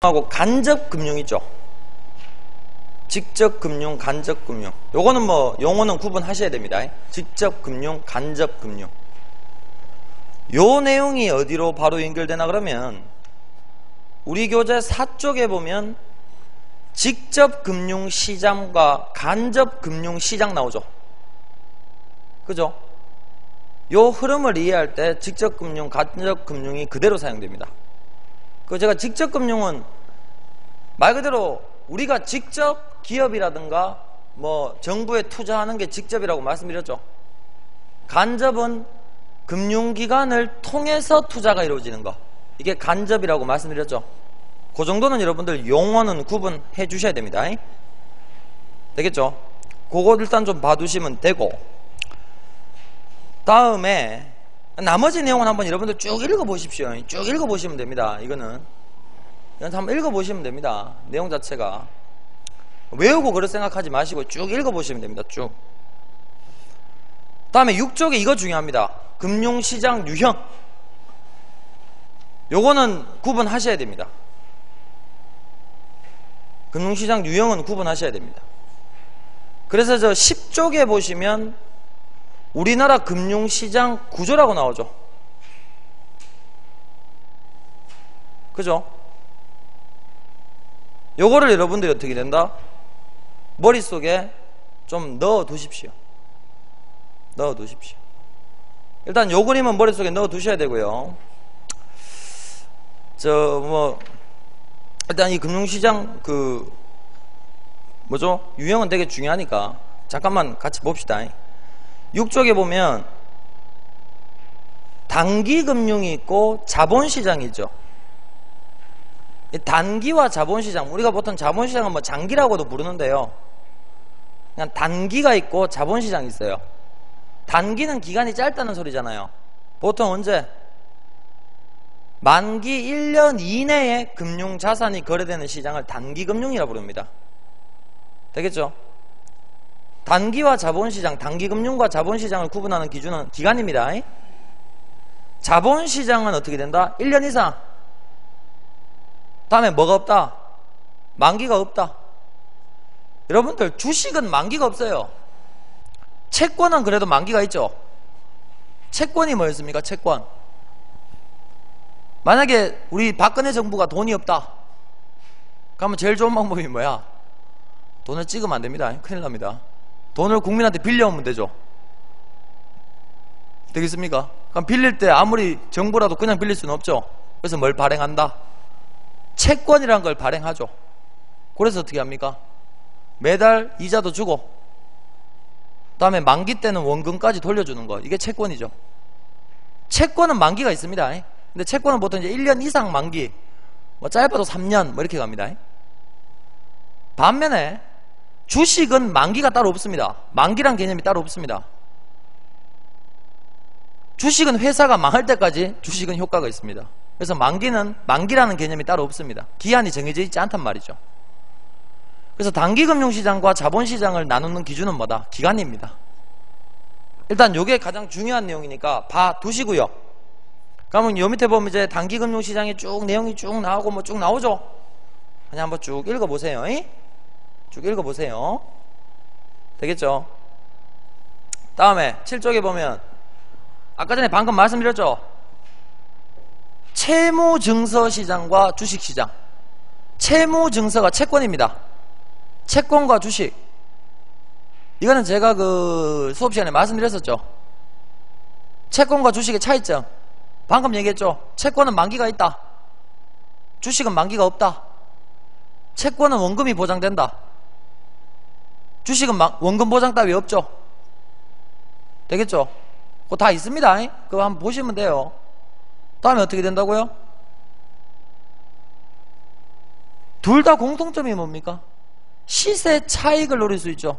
하고 간접금융 있죠. 직접금융, 간접금융. 요거는 뭐 용어는 구분하셔야 됩니다. 직접금융, 간접금융. 요 내용이 어디로 바로 연결되나 그러면 우리 교재 4쪽에 보면 직접금융시장과 간접금융시장 나오죠. 그죠? 요 흐름을 이해할 때 직접금융, 간접금융이 그대로 사용됩니다. 그 제가 직접금융은 말 그대로 우리가 직접 기업이라든가 뭐 정부에 투자하는 게 직접이라고 말씀드렸죠. 간접은 금융기관을 통해서 투자가 이루어지는 거, 이게 간접이라고 말씀드렸죠. 그 정도는 여러분들 용어는 구분해 주셔야 됩니다. 되겠죠? 그거 일단 좀 봐두시면 되고, 다음에 나머지 내용은 한번 여러분들 쭉 읽어보십시오. 쭉 읽어보시면 됩니다. 이거는 한번 읽어보시면 됩니다. 내용 자체가 외우고 그럴 생각하지 마시고 쭉 읽어보시면 됩니다. 쭉. 다음에 6쪽에 이거 중요합니다. 금융시장 유형. 요거는 구분하셔야 됩니다. 금융시장 유형은 구분하셔야 됩니다. 그래서 저 10쪽에 보시면 우리나라 금융시장 구조라고 나오죠. 그죠? 요거를 여러분들이 어떻게 된다? 머릿속에 좀 넣어 두십시오. 넣어 두십시오. 일단 요 그림은 머릿속에 넣어 두셔야 되고요. 일단 이 금융시장 유형은 되게 중요하니까 잠깐만 같이 봅시다. 6쪽에 보면 단기금융이 있고 자본시장이 있죠. 단기와 자본시장, 우리가 보통 자본시장은 뭐 장기라고도 부르는데요, 그냥 단기가 있고 자본시장이 있어요. 단기는 기간이 짧다는 소리잖아요. 보통 언제? 만기 1년 이내에 금융자산이 거래되는 시장을 단기금융이라고 부릅니다. 되겠죠? 단기와 자본시장, 단기금융과 자본시장을 구분하는 기준은 기간입니다. 자본시장은 어떻게 된다? 1년 이상. 다음에 뭐가 없다? 만기가 없다. 여러분들 주식은 만기가 없어요. 채권은 그래도 만기가 있죠. 채권이 뭐였습니까? 채권. 만약에 우리 박근혜 정부가 돈이 없다 그러면 제일 좋은 방법이 뭐야? 돈을 찍으면 안 됩니다. 큰일 납니다. 돈을 국민한테 빌려오면 되죠. 되겠습니까? 그럼 빌릴 때 아무리 정부라도 그냥 빌릴 수는 없죠. 그래서 뭘 발행한다? 채권이라는 걸 발행하죠. 그래서 어떻게 합니까? 매달 이자도 주고 그 다음에 만기 때는 원금까지 돌려주는 거, 이게 채권이죠. 채권은 만기가 있습니다. 근데 채권은 보통 이제 1년 이상 만기, 뭐 짧아도 3년 뭐 이렇게 갑니다. 반면에 주식은 만기가 따로 없습니다. 만기란 개념이 따로 없습니다. 주식은 회사가 망할 때까지 주식은 효과가 있습니다. 그래서 만기라는 개념이 따로 없습니다. 기한이 정해져 있지 않단 말이죠. 그래서 단기금융시장과 자본시장을 나누는 기준은 뭐다? 기간입니다. 일단 요게 가장 중요한 내용이니까 봐두시고요. 그러면 요 밑에 보면 이제 단기금융시장에 쭉 내용이 쭉 나오고 뭐 쭉 나오죠. 그냥 한번 쭉 읽어보세요. 쭉 읽어보세요. 되겠죠? 다음에 7쪽에 보면 아까 전에 방금 말씀드렸죠. 채무증서시장과 주식시장. 채무증서가 채권입니다. 채권과 주식. 이거는 제가 수업 시간에 말씀드렸었죠. 채권과 주식의 차이점. 방금 얘기했죠. 채권은 만기가 있다. 주식은 만기가 없다. 채권은 원금이 보장된다. 주식은 원금 보장 따위 없죠. 되겠죠? 그거 다 있습니다. 그거 한번 보시면 돼요. 다음에 어떻게 된다고요? 둘 다 공통점이 뭡니까? 시세 차익을 노릴 수 있죠.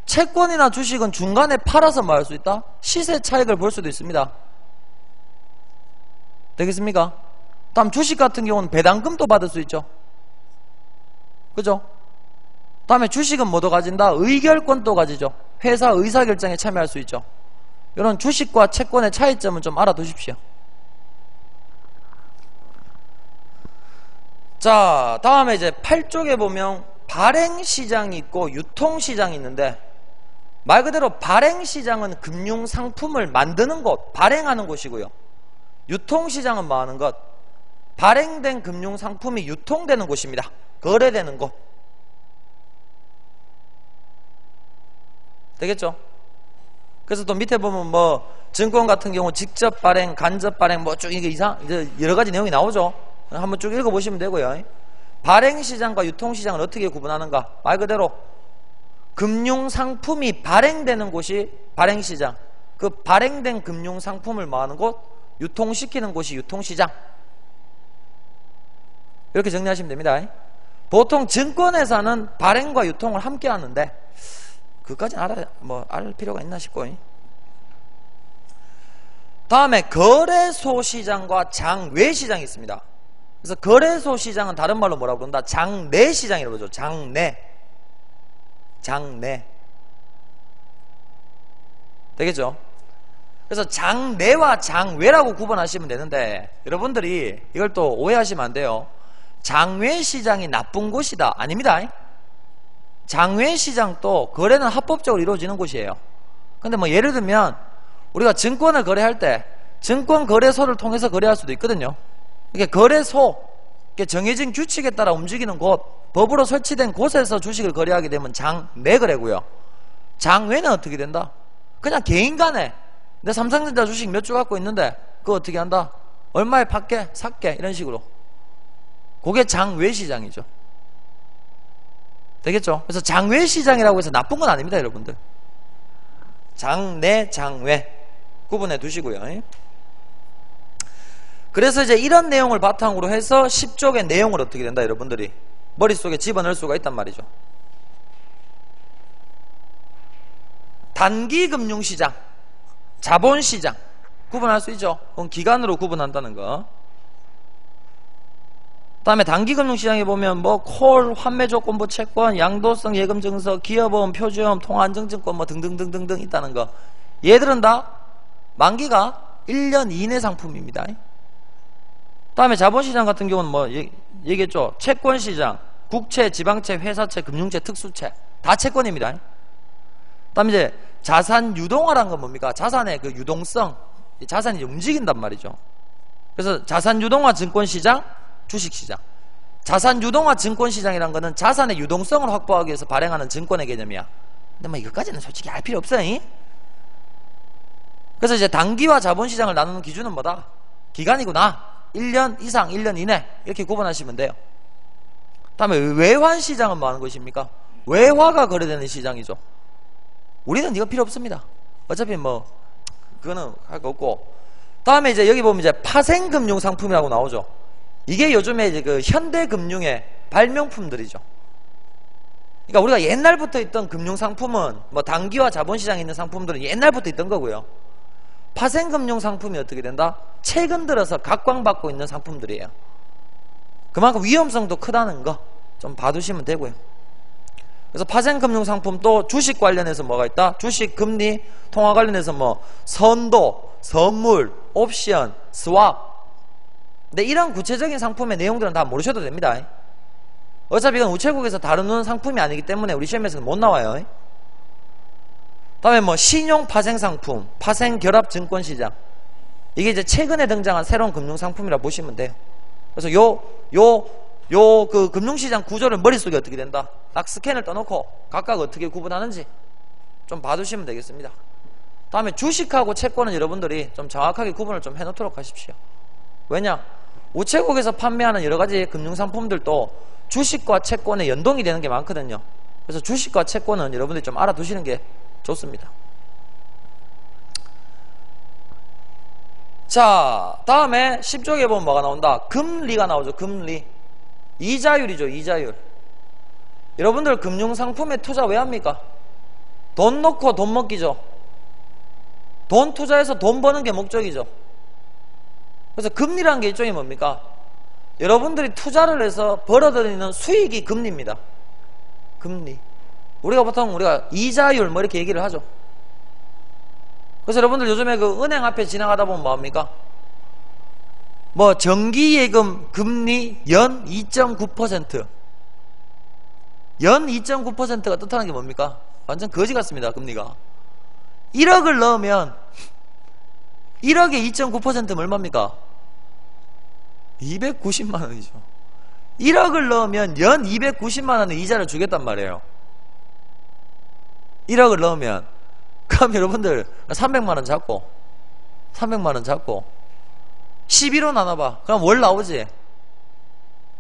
채권이나 주식은 중간에 팔아서 뭐 할 수 있다? 시세 차익을 볼 수도 있습니다. 되겠습니까? 다음 주식 같은 경우는 배당금도 받을 수 있죠. 그죠? 다음에 주식은 뭐도 가진다? 의결권도 가지죠. 회사 의사결정에 참여할 수 있죠. 이런 주식과 채권의 차이점은 좀 알아두십시오. 자, 다음에 이제 8쪽에 보면 발행시장이 있고 유통시장이 있는데, 말 그대로 발행시장은 금융상품을 만드는 곳, 발행하는 곳이고요. 유통시장은 뭐 하는 것? 발행된 금융상품이 유통되는 곳입니다. 거래되는 곳. 되겠죠? 그래서 또 밑에 보면 뭐 증권 같은 경우 직접 발행, 간접 발행 뭐 쭉 이게 이제 여러 가지 내용이 나오죠. 한번 쭉 읽어보시면 되고요. 발행시장과 유통시장을 어떻게 구분하는가? 말 그대로 금융상품이 발행되는 곳이 발행시장, 그 발행된 금융상품을 뭐 하는 곳? 유통시키는 곳이 유통시장. 이렇게 정리하시면 됩니다. 보통 증권회사는 발행과 유통을 함께 하는데 그것까지는 알 필요가 있나 싶고. 다음에 거래소 시장과 장외 시장이 있습니다. 그래서 거래소 시장은 다른 말로 뭐라고 그런다? 장내 시장이라고 그러죠. 장내. 되겠죠? 그래서 장내와 장외라고 구분하시면 되는데, 여러분들이 이걸 또 오해하시면 안 돼요. 장외 시장이 나쁜 곳이다. 아닙니다. 장외 시장도 거래는 합법적으로 이루어지는 곳이에요. 근데 뭐 예를 들면 우리가 증권을 거래할 때 증권 거래소를 통해서 거래할 수도 있거든요. 이게 거래소, 이게 정해진 규칙에 따라 움직이는 곳, 법으로 설치된 곳에서 주식을 거래하게 되면 장내 거래고요. 장외는 어떻게 된다? 그냥 개인 간에 내 삼성전자 주식 몇 주 갖고 있는데 그거 어떻게 한다? 얼마에 팔게? 살게? 이런 식으로. 그게 장외 시장이죠. 되겠죠? 그래서 장외 시장이라고 해서 나쁜 건 아닙니다, 여러분들. 장내, 장외 구분해 두시고요. 그래서 이제 이런 내용을 바탕으로 해서 10쪽의 내용을 어떻게 된다, 여러분들이 머릿속에 집어넣을 수가 있단 말이죠. 단기금융시장, 자본시장 구분할 수 있죠. 그건 기간으로 구분한다는 거. 다음에 단기금융시장에 보면 뭐 콜, 환매조건부 채권, 양도성 예금증서, 기업보험, 표지보험, 통화안정증권 뭐 등등등등등 있다는 거. 얘들은 다 만기가 1년 이내 상품입니다. 다음에 자본시장 같은 경우는 뭐 얘기했죠. 채권시장, 국채, 지방채, 회사채, 금융채, 특수채 다 채권입니다. 다음에 이제 자산 유동화라는 건 뭡니까? 자산의 그 유동성, 자산이 움직인단 말이죠. 그래서 자산 유동화 증권시장, 주식시장. 자산 유동화 증권시장이라는 거는 자산의 유동성을 확보하기 위해서 발행하는 증권의 개념이야. 근데 뭐 이것까지는 솔직히 알 필요 없어요. 그래서 이제 단기와 자본시장을 나누는 기준은 뭐다? 기간이구나. 1년 이상, 1년 이내 이렇게 구분하시면 돼요. 다음에 외환시장은 뭐 하는 것입니까? 외화가 거래되는 시장이죠. 우리는 이거 필요 없습니다. 어차피 뭐 그거는 할 거 없고. 다음에 이제 여기 보면 이제 파생금융상품이라고 나오죠. 이게 요즘에 이제 그 현대금융의 발명품들이죠. 그러니까 우리가 옛날부터 있던 금융상품은 뭐 단기와 자본시장에 있는 상품들은 옛날부터 있던 거고요. 파생금융상품이 어떻게 된다? 최근 들어서 각광받고 있는 상품들이에요. 그만큼 위험성도 크다는 거 좀 봐두시면 되고요. 그래서 파생금융상품도 주식 관련해서 뭐가 있다? 주식, 금리, 통화 관련해서 뭐 선도, 선물, 옵션, 스왑. 근데 이런 구체적인 상품의 내용들은 다 모르셔도 됩니다. 어차피 이건 우체국에서 다루는 상품이 아니기 때문에 우리 시험에서는 못 나와요. 다음에 뭐 신용 파생상품, 파생결합증권시장. 이게 이제 최근에 등장한 새로운 금융상품이라 보시면 돼요. 그래서 그 금융시장 구조를 머릿속에 어떻게 된다? 딱 스캔을 떠놓고 각각 어떻게 구분하는지 좀 봐두시면 되겠습니다. 다음에 주식하고 채권은 여러분들이 좀 정확하게 구분을 좀 해놓도록 하십시오. 왜냐? 우체국에서 판매하는 여러가지 금융상품들도 주식과 채권에 연동이 되는 게 많거든요. 그래서 주식과 채권은 여러분들이 좀 알아두시는 게 좋습니다. 자, 다음에 10쪽에 보면 뭐가 나온다? 금리가 나오죠. 금리. 이자율이죠. 이자율. 여러분들 금융상품에 투자 왜 합니까? 돈 넣고 돈 먹기죠. 돈 투자해서 돈 버는 게 목적이죠. 그래서 금리라는 게 일종의 뭡니까? 여러분들이 투자를 해서 벌어들이는 수익이 금리입니다. 금리. 우리가 보통 이자율 뭐 이렇게 얘기를 하죠. 그래서 여러분들 요즘에 그 은행 앞에 지나가다 보면 뭐합니까? 뭐 정기예금 금리 연 2.9%. 연 2.9%가 뜻하는 게 뭡니까? 완전 거지 같습니다. 금리가 1억을 넣으면 1억에 2.9%면 얼마입니까? 290만 원이죠. 1억을 넣으면 연 290만 원의 이자를 주겠단 말이에요. 1억을 넣으면. 그럼 여러분들 300만 원 잡고 300만 원 잡고 11호 나눠봐. 그럼 월 나오지?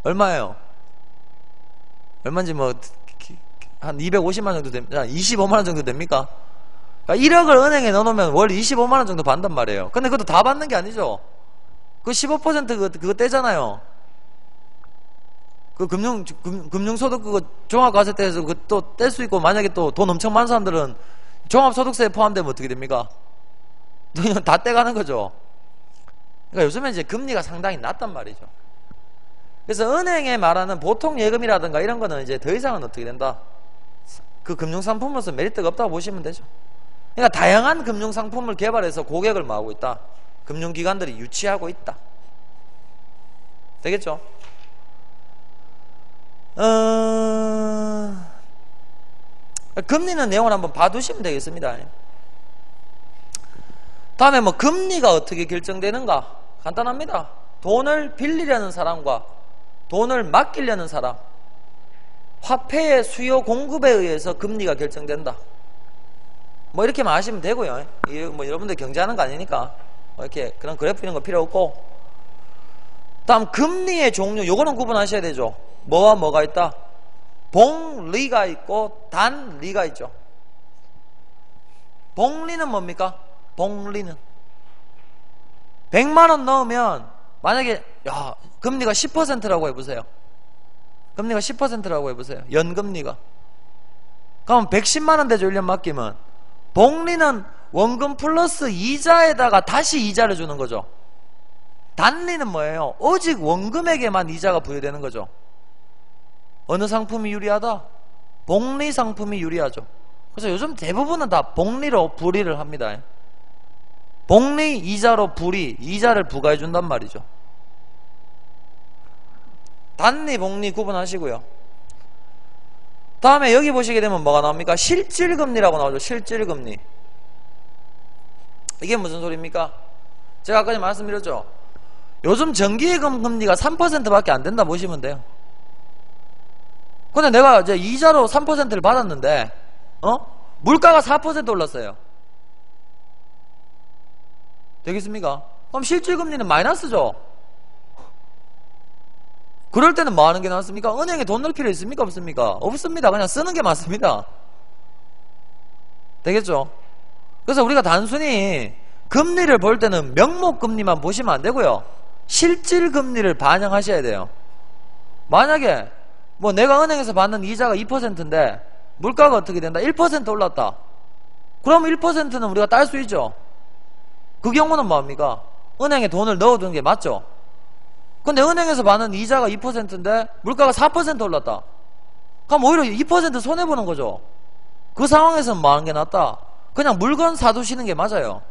얼마예요? 얼마인지 뭐 한 250만 원 정도 됩니다. 25만 원 정도 됩니까? 그러니까 1억을 은행에 넣어놓으면 월 25만 원 정도 받단 말이에요. 근데 그것도 다 받는 게 아니죠. 그 15% 그거 떼잖아요. 그 금융소득 그거 종합과세대에서 그 또 뗄 수 있고, 만약에 또 돈 엄청 많은 사람들은 종합소득세에 포함되면 어떻게 됩니까? 그냥 다 떼가는 거죠. 그러니까 요즘에 이제 금리가 상당히 낮단 말이죠. 그래서 은행에 말하는 보통 예금이라든가 이런 거는 이제 더 이상은 어떻게 된다? 그 금융상품으로서 메리트가 없다고 보시면 되죠. 그러니까 다양한 금융상품을 개발해서 고객을 뭐하고 있다? 금융기관들이 유치하고 있다. 되겠죠? 금리는 내용을 한번 봐두시면 되겠습니다. 다음에 뭐 금리가 어떻게 결정되는가? 간단합니다. 돈을 빌리려는 사람과 돈을 맡기려는 사람, 화폐의 수요 공급에 의해서 금리가 결정된다. 뭐 이렇게만 아시면 되고요. 뭐 여러분들 경제하는 거 아니니까 뭐 이렇게 그런 그래프 이런 거 필요 없고. 다음 금리의 종류, 요거는 구분하셔야 되죠. 뭐와 뭐가 있다? 복리가 있고 단리가 있죠. 복리는 뭡니까? 복리는 100만원 넣으면 만약에 금리가 10%라고 해보세요. 금리가 10%라고 해보세요. 연금리가. 그럼 110만원 대죠. 1년 맡기면. 복리는 원금 플러스 이자에다가 다시 이자를 주는 거죠. 단리는 뭐예요? 오직 원금에게만 이자가 부여되는 거죠. 어느 상품이 유리하다? 복리 상품이 유리하죠. 그래서 요즘 대부분은 다 복리로 불이를 합니다. 복리 이자로 불이, 이자를 부과해 준단 말이죠. 단리, 복리 구분하시고요. 다음에 여기 보시게 되면 뭐가 나옵니까? 실질금리라고 나오죠. 실질금리. 이게 무슨 소리입니까? 제가 아까 전에 말씀드렸죠. 요즘 정기예금 금리가 3%밖에 안 된다 보시면 돼요. 근데 내가 이제 이자로 3%를 받았는데 물가가 4% 올랐어요. 되겠습니까? 그럼 실질금리는 마이너스죠. 그럴 때는 뭐 하는 게 낫습니까? 은행에 돈 넣을 필요 있습니까? 없습니까? 없습니다. 그냥 쓰는 게 맞습니다. 되겠죠? 그래서 우리가 단순히 금리를 볼 때는 명목금리만 보시면 안 되고요. 실질금리를 반영하셔야 돼요. 만약에 뭐 내가 은행에서 받는 이자가 2%인데 물가가 어떻게 된다? 1% 올랐다. 그럼 1%는 우리가 딸 수 있죠. 그 경우는 뭐합니까? 은행에 돈을 넣어두는 게 맞죠. 근데 은행에서 받는 이자가 2%인데 물가가 4% 올랐다. 그럼 오히려 2% 손해보는 거죠. 그 상황에서는 뭐 하는 게 낫다? 그냥 물건 사두시는 게 맞아요.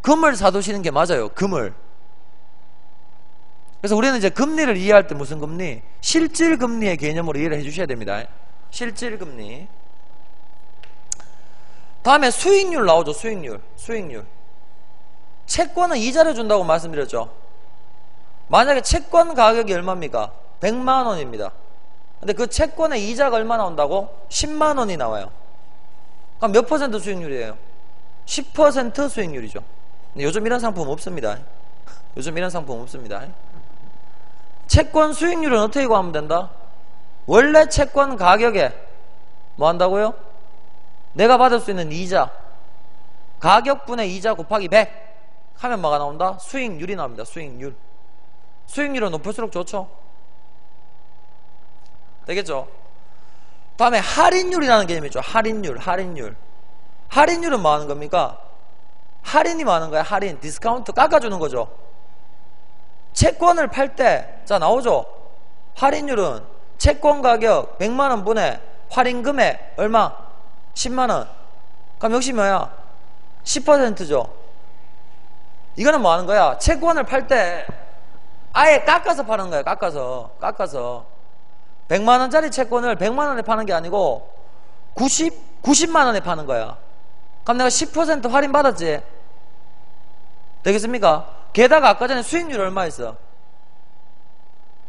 금을 사두시는 게 맞아요. 금을. 그래서 우리는 이제 금리를 이해할 때 무슨 금리? 실질금리의 개념으로 이해를 해주셔야 됩니다. 실질금리. 다음에 수익률 나오죠. 수익률. 채권은 이자를 준다고 말씀드렸죠. 만약에 채권 가격이 얼마입니까? 100만원입니다. 근데 그 채권의 이자가 얼마 나온다고? 10만원이 나와요. 그럼 몇 퍼센트 수익률이에요? 10% 수익률이죠. 근데 요즘 이런 상품 없습니다. 요즘 이런 상품 없습니다. 채권 수익률은 어떻게 구하면 된다? 원래 채권 가격에 뭐 한다고요? 내가 받을 수 있는 이자, 가격분의 이자 곱하기 100 하면 뭐가 나온다? 수익률이 나옵니다. 수익률. 수익률은 높을수록 좋죠. 되겠죠? 다음에 할인율이라는 개념이 있죠. 할인율. 할인율은 뭐 하는 겁니까? 할인이 뭐 하는 거야? 할인, 디스카운트 깎아주는 거죠. 채권을 팔 때, 자, 나오죠? 할인율은 채권 가격 100만원 분의 할인 금액 얼마? 10만원. 그럼 역시 뭐야? 10%죠. 이거는 뭐 하는 거야? 채권을 팔 때 아예 깎아서 파는 거예요. 깎아서 100만원짜리 채권을 100만원에 파는 게 아니고 90만원에 파는 거야. 그럼 내가 10% 할인 받았지? 되겠습니까? 게다가 아까 전에 수익률 얼마였어?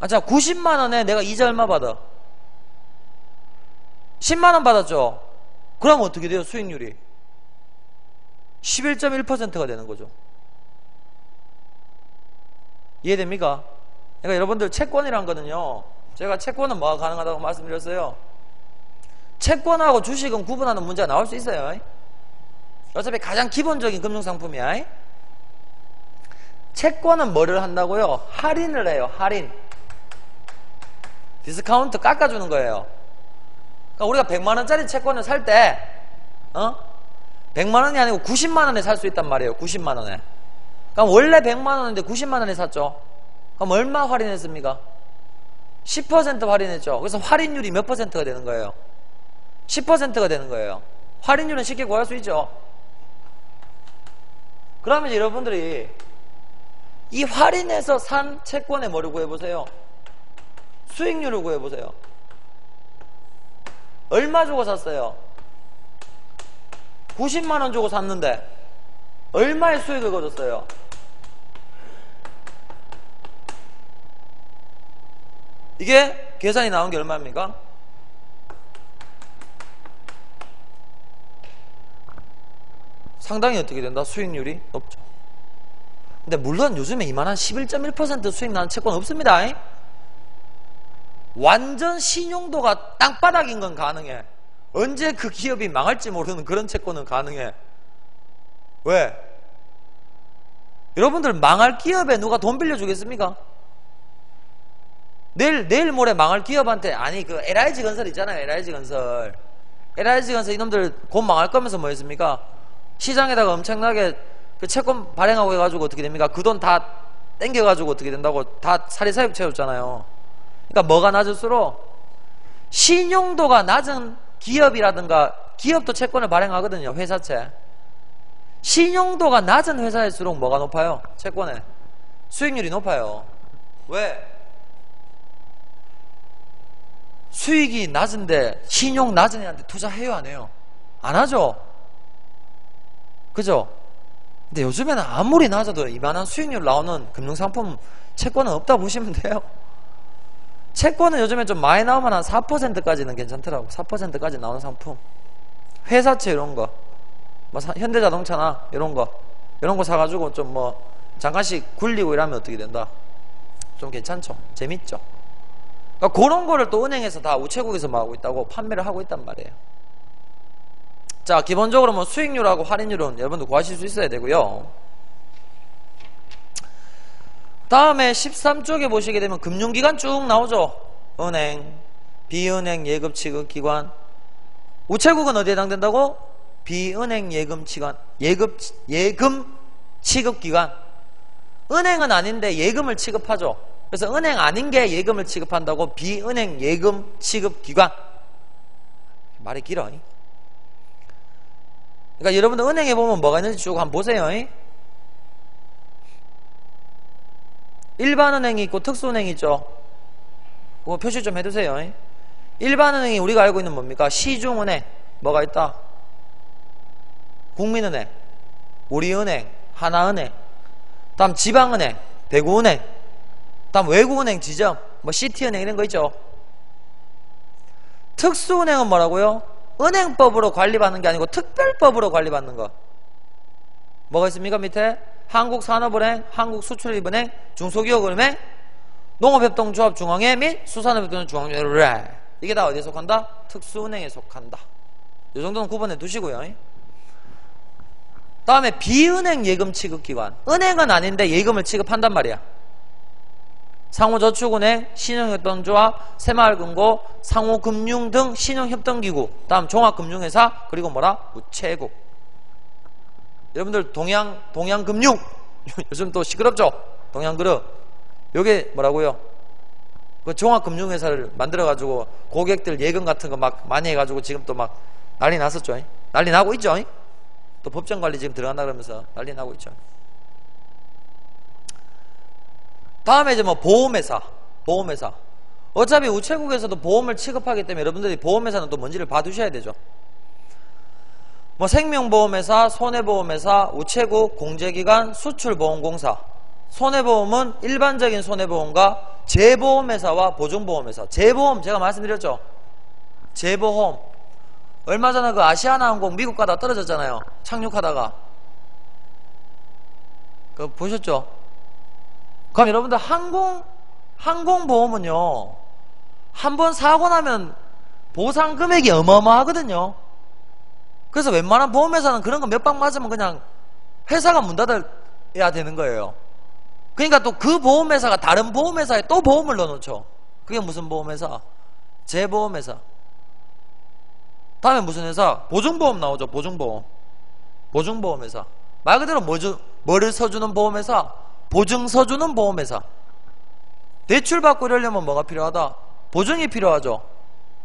자, 90만원에 내가 이자 얼마 받아? 10만원 받았죠? 그럼 어떻게 돼요? 수익률이 11.1%가 되는 거죠. 이해됩니까? 그러니까 여러분들 채권이란 거는요, 제가 채권은 뭐가 가능하다고 말씀드렸어요. 채권하고 주식은 구분하는 문제가 나올 수 있어요. 어차피 가장 기본적인 금융상품이야. 채권은 뭐를 한다고요? 할인을 해요. 할인. 디스카운트 깎아주는 거예요. 그러니까 우리가 100만원짜리 채권을 살 때 100만원이 아니고 90만원에 살 수 있단 말이에요. 90만원에. 그럼 원래 100만원인데 90만원에 샀죠. 그럼 얼마 할인했습니까? 10% 할인했죠. 그래서 할인율이 몇 %가 되는 거예요? 10%가 되는 거예요. 할인율은 쉽게 구할 수 있죠. 그러면 여러분들이 이 할인해서 산 채권의 뭐를 구해보세요? 수익률을 구해보세요. 얼마 주고 샀어요? 90만원 주고 샀는데 얼마의 수익을 거뒀어요? 이게 계산이 나온 게 얼마입니까? 상당히 어떻게 된다? 수익률이 높죠. 근데 물론 요즘에 이만한 11.1% 수익 나는 채권 없습니다. 완전 신용도가 땅바닥인 건 가능해. 언제 그 기업이 망할지 모르는 그런 채권은 가능해. 왜? 여러분들 망할 기업에 누가 돈 빌려주겠습니까? 내일 모레 망할 기업한테, 아니 그 LIG 건설 있잖아요. LIG 건설 이놈들 곧 망할 거면서 뭐 했습니까? 시장에다가 엄청나게 그 채권 발행하고 해가지고 어떻게 됩니까? 그 돈 다 땡겨가지고 어떻게 된다고 다 사리사욕 채웠잖아요. 그러니까 뭐가 낮을수록 신용도가 낮은 기업이라든가, 기업도 채권을 발행하거든요. 회사채. 신용도가 낮은 회사일수록 뭐가 높아요? 채권에 수익률이 높아요. 왜? 수익이 낮은데 신용 낮은 애한테 투자해요, 안 해요? 안 하죠? 그죠? 근데 요즘에는 아무리 낮아도 이만한 수익률 나오는 금융상품 채권은 없다 보시면 돼요. 채권은 요즘에 좀 많이 나오면 한 4%까지는 괜찮더라고. 4%까지 나오는 상품, 회사채 이런 거, 뭐 현대자동차나 이런 거 사가지고 좀 뭐 잠깐씩 굴리고 이러면 어떻게 된다? 좀 괜찮죠? 재밌죠? 그러니까 그런 거를 또 은행에서 다 우체국에서 뭐 하고 있다고 판매를 하고 있단 말이에요. 자, 기본적으로 뭐 수익률하고 할인율은 여러분들 구하실 수 있어야 되고요. 다음에 13쪽에 보시게 되면 금융기관 쭉 나오죠. 은행, 비은행, 예금 취급기관. 우체국은 어디에 해당된다고? 비은행 예금 취급기관. 은행은 아닌데 예금을 취급하죠. 그래서 은행 아닌 게 예금을 취급한다고 비은행 예금 취급기관. 말이 길어. 그러니까 여러분들 은행에 보면 뭐가 있는지 쭉 한번 보세요. 일반은행이 있고 특수은행이 있죠. 그거 표시 좀 해두세요. 일반은행이 우리가 알고 있는 뭡니까? 시중은행 뭐가 있다? 국민은행, 우리은행, 하나은행, 다음 지방은행, 대구은행, 다음 외국은행 지점, 뭐 시티은행 이런 거 있죠. 특수은행은 뭐라고요? 은행법으로 관리받는 게 아니고 특별법으로 관리받는 거. 뭐가 있습니까? 밑에 한국산업은행, 한국수출입은행, 중소기업은행, 농업협동조합중앙회 및 수산업협동중앙회. 이게 다 어디에 속한다? 특수은행에 속한다. 이 정도는 구분해 두시고요. 다음에 비은행 예금 취급기관. 은행은 아닌데 예금을 취급한단 말이야. 상호저축은행, 신용협동조합, 새마을금고, 상호금융 등 신용협동기구, 다음 종합금융회사, 그리고 뭐라? 우체국. 여러분들 동양금융 요즘 또 시끄럽죠? 동양그룹. 요게 뭐라고요? 그 종합금융회사를 만들어가지고 고객들 예금 같은 거 막 많이 해가지고 지금 또 막 난리 났었죠? 난리 나고 있죠? 또 법정관리 지금 들어간다 그러면서 난리 나고 있죠. 다음에 이제 뭐 보험회사. 어차피 우체국에서도 보험을 취급하기 때문에 여러분들이 보험회사는 또 뭔지를 봐두셔야 되죠. 뭐 생명보험회사, 손해보험회사, 우체국, 공제기관, 수출보험공사. 손해보험은 일반적인 손해보험과 재보험회사와 보증보험회사. 재보험 제가 말씀드렸죠. 재보험. 얼마 전에 그 아시아나항공 미국 가다 떨어졌잖아요. 착륙하다가. 그거 보셨죠? 그럼 여러분들 항공보험은요, 한번 사고 나면 보상 금액이 어마어마하거든요. 그래서 웬만한 보험회사는 그런 거 몇 방 맞으면 그냥 회사가 문 닫아야 되는 거예요. 그러니까 또 그 보험회사가 다른 보험회사에 또 보험을 넣어놓죠. 그게 무슨 보험회사? 재보험회사. 다음에 무슨 회사? 보증보험 나오죠. 보증보험회사. 말 그대로 뭐를 서주는 보험회사? 보증 서주는 보험회사. 대출 받고 이러려면 뭐가 필요하다? 보증이 필요하죠.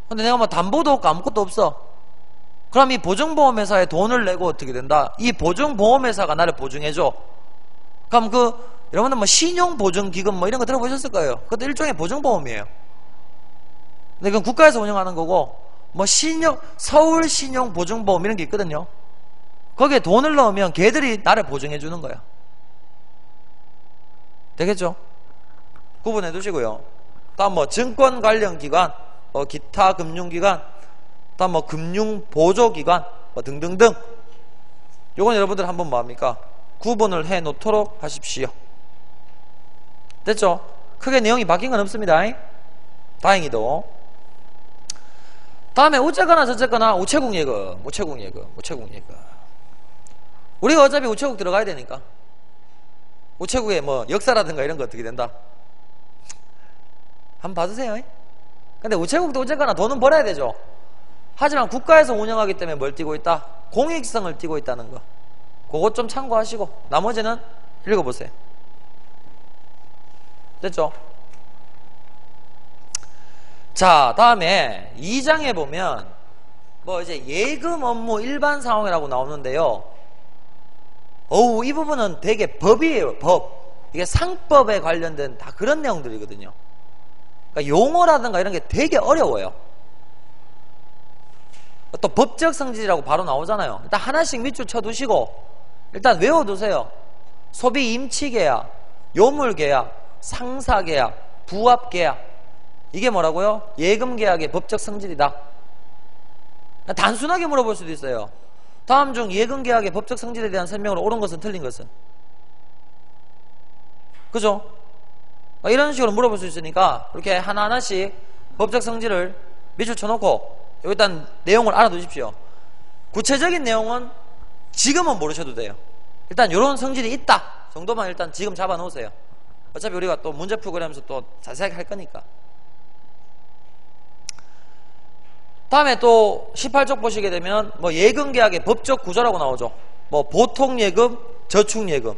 근데 내가 뭐 담보도 없고 아무것도 없어. 그럼 이 보증보험회사에 돈을 내고 어떻게 된다? 이 보증보험회사가 나를 보증해줘. 그럼 여러분들 뭐 신용보증기금 뭐 이런 거 들어보셨을 거예요. 그것도 일종의 보증보험이에요. 근데 그건 국가에서 운영하는 거고, 뭐 서울신용보증보험 이런 게 있거든요. 거기에 돈을 넣으면 걔들이 나를 보증해주는 거야. 되겠죠? 구분해 두시고요. 다음 뭐 증권 관련 기관, 기타 금융기관, 다음 뭐 금융보조기관, 뭐 등등등. 요건 여러분들 한번 뭐합니까? 구분을 해 놓도록 하십시오. 됐죠? 크게 내용이 바뀐 건 없습니다. 다행히도. 다음에 어쨌거나 저쨌거나 우체국 예금. 우리가 어차피 우체국 들어가야 되니까. 우체국의 뭐 역사라든가 이런 거 어떻게 된다? 한번 봐주세요. 근데 우체국도 어쨌거나 돈은 벌어야 되죠. 하지만 국가에서 운영하기 때문에 뭘 띄고 있다? 공익성을 띄고 있다는 거. 그것 좀 참고하시고 나머지는 읽어보세요. 됐죠? 자, 다음에 2장에 보면 뭐 이제 예금 업무 일반 상황이라고 나오는데요. 이 부분은 되게 법이에요. 법. 이게 상법에 관련된 다 그런 내용들이거든요. 그러니까 용어라든가 이런 게 되게 어려워요. 또 법적 성질이라고 바로 나오잖아요. 일단 하나씩 밑줄 쳐두시고 일단 외워두세요. 소비 임치계약, 요물계약, 상사계약, 부합계약. 이게 뭐라고요? 예금계약의 법적 성질이다. 단순하게 물어볼 수도 있어요. 다음 중 예금계약의 법적 성질에 대한 설명으로 옳은 것은 틀린 것은? 그죠? 이런 식으로 물어볼 수 있으니까 이렇게 하나하나씩 법적 성질을 밑줄 쳐놓고 일단 내용을 알아두십시오. 구체적인 내용은 지금은 모르셔도 돼요. 일단 이런 성질이 있다 정도만 일단 지금 잡아놓으세요. 어차피 우리가 또 문제 풀고 그러면서 또 자세하게 할 거니까. 다음에 또 18쪽 보시게 되면 뭐 예금계약의 법적 구조라고 나오죠. 뭐 보통예금, 저축예금,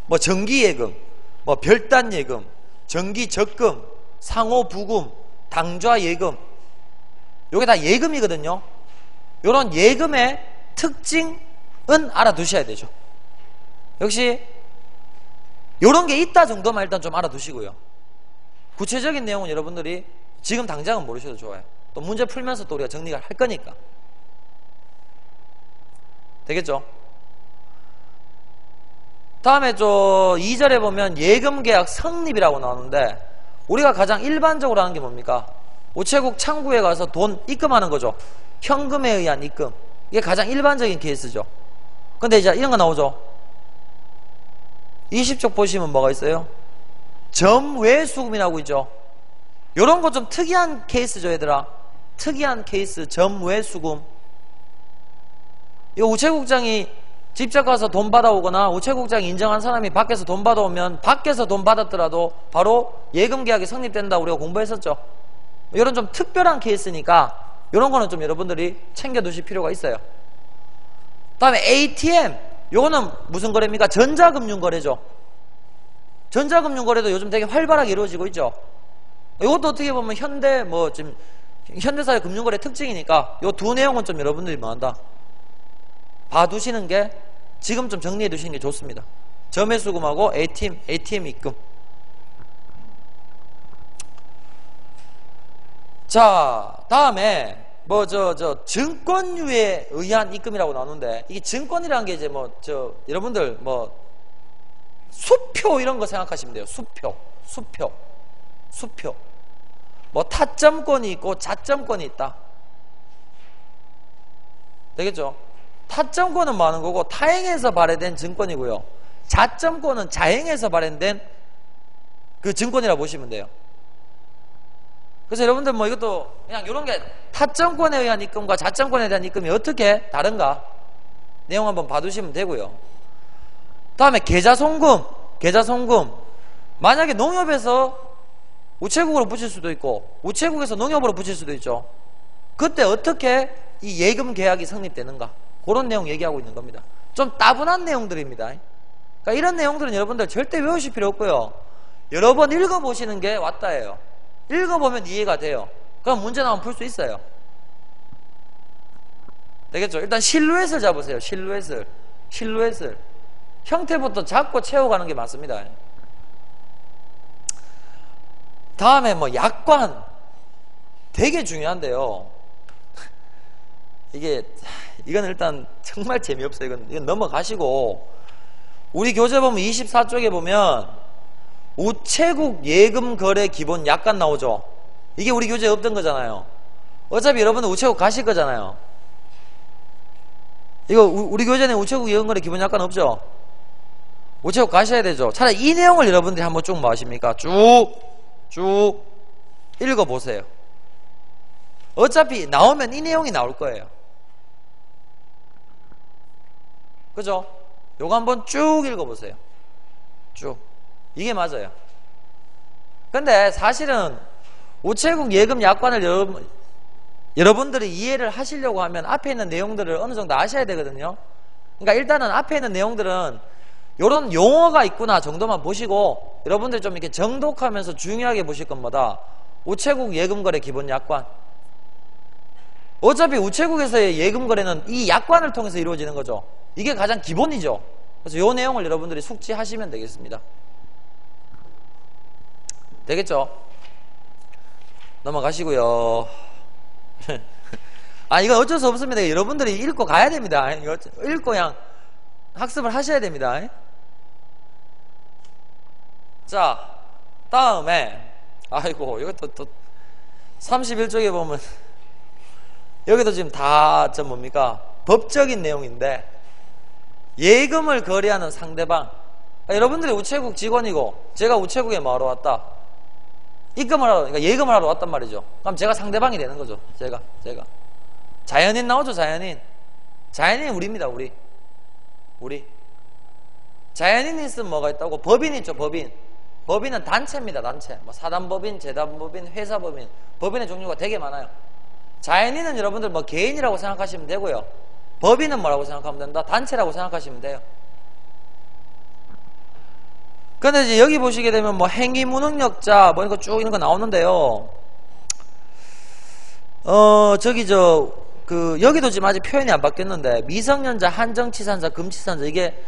뭐 정기예금, 뭐 별단예금, 정기적금, 상호부금, 당좌예금. 요게 다 예금이거든요. 요런 예금의 특징은 알아두셔야 되죠. 역시 요런 게 있다 정도만 일단 좀 알아두시고요. 구체적인 내용은 여러분들이 지금 당장은 모르셔도 좋아요. 또 문제 풀면서 또 우리가 정리를 할 거니까. 되겠죠? 다음에 2절에 보면 예금계약 성립이라고 나오는데 우리가 가장 일반적으로 하는 게 뭡니까? 우체국 창구에 가서 돈 입금하는 거죠. 현금에 의한 입금. 이게 가장 일반적인 케이스죠. 근데 이제 이런 거 나오죠. 20쪽 보시면 뭐가 있어요? 점외수금이라고 있죠. 요런 거 좀 특이한 케이스죠, 얘들아. 특이한 케이스, 점외수금. 이거 우체국장이 직접 가서 돈 받아오거나 우체국장이 인정한 사람이 밖에서 돈 받아오면 밖에서 돈 받았더라도 바로 예금계약이 성립된다 우리가 공부했었죠. 이런 좀 특별한 케이스니까 이런 거는 좀 여러분들이 챙겨두실 필요가 있어요. 다음에 ATM. 요거는 무슨 거래입니까? 전자금융거래죠. 전자금융거래도 요즘 되게 활발하게 이루어지고 있죠. 이것도 어떻게 보면 지금 현대사회 금융거래 특징이니까 요 두 내용은 좀 여러분들이 뭐한다? 봐두시는 게 지금 좀 정리해 두시는 게 좋습니다. 점외수금하고 ATM 입금. 자, 다음에 증권유에 의한 입금이라고 나오는데, 이게 증권이라는 게 이제 여러분들 수표 이런 거 생각하시면 돼요. 수표. 타점권이 있고 자점권이 있다. 되겠죠? 타점권은 뭐 하는 거고, 타행에서 발행된 증권이고요. 자점권은 자행에서 발행된 그 증권이라고 보시면 돼요. 그래서 여러분들 이것도 그냥 이런 게 타점권에 의한 입금과 자점권에 대한 입금이 어떻게 다른가 내용 한번 봐두시면 되고요. 다음에 계좌송금. 만약에 농협에서 우체국으로 붙일 수도 있고 우체국에서 농협으로 붙일 수도 있죠. 그때 어떻게 이 예금 계약이 성립되는가, 그런 내용 얘기하고 있는 겁니다. 좀 따분한 내용들입니다. 그러니까 이런 내용들은 여러분들 절대 외우실 필요 없고요. 여러 번 읽어보시는 게 왔다예요. 읽어보면 이해가 돼요. 그럼 문제 나오면 풀 수 있어요. 되겠죠? 일단 실루엣을 잡으세요. 실루엣을. 형태부터 잡고 채워가는 게 맞습니다. 다음에 약관. 되게 중요한데요. 이건 일단 정말 재미없어요. 이건 넘어가시고, 우리 교재 보면 24쪽에 보면 우체국 예금 거래 기본 약관 나오죠. 이게 우리 교재에 없던 거잖아요. 어차피 여러분들 우체국 가실 거잖아요. 이거 우리 교재는 우체국 예금 거래 기본 약관 없죠. 우체국 가셔야 되죠. 차라리 이 내용을 여러분들이 한번 쭉 뭐 하십니까? 쭉 읽어보세요. 어차피 나오면 이 내용이 나올 거예요. 그죠? 요거 한번 쭉 읽어보세요. 쭉. 이게 맞아요. 근데 사실은 우체국 예금 약관을 여러분들이 이해를 하시려고 하면 앞에 있는 내용들을 어느 정도 아셔야 되거든요. 그러니까 일단은 앞에 있는 내용들은 요런 용어가 있구나 정도만 보시고, 여러분들이 좀 이렇게 정독하면서 중요하게 보실 것보다 우체국 예금거래 기본 약관. 어차피 우체국에서의 예금거래는 이 약관을 통해서 이루어지는 거죠. 이게 가장 기본이죠. 그래서 요 내용을 여러분들이 숙지하시면 되겠습니다. 되겠죠? 넘어가시고요. 이건 어쩔 수 없습니다. 여러분들이 읽고 가야 됩니다. 읽고 그냥 학습을 하셔야 됩니다. 자, 다음에 이것도 또 31쪽에 보면 여기도 지금 다 뭡니까? 법적인 내용인데, 예금을 거래하는 상대방. 여러분들이 우체국 직원이고 제가 우체국에 뭐하러 왔다? 입금을 하러, 그러니까 예금을 하러 왔단 말이죠. 그럼 제가 상대방이 되는 거죠. 제가. 자연인 나오죠, 자연인. 자연인이 우리입니다, 우리. 자연인이 있으면 뭐가 있다고? 법인이 있죠, 법인. 법인은 단체입니다, 단체. 사단법인, 재단법인, 회사법인. 법인의 종류가 되게 많아요. 자연인은 여러분들 개인이라고 생각하시면 되고요. 법인은 뭐라고 생각하면 된다? 단체라고 생각하시면 돼요. 근데 이제 여기 보시게 되면 행위 무능력자 이거 쭉 이런 거 나오는데요. 여기도 지금 아직 표현이 안 바뀌었는데, 미성년자, 한정치산자, 금치산자, 이게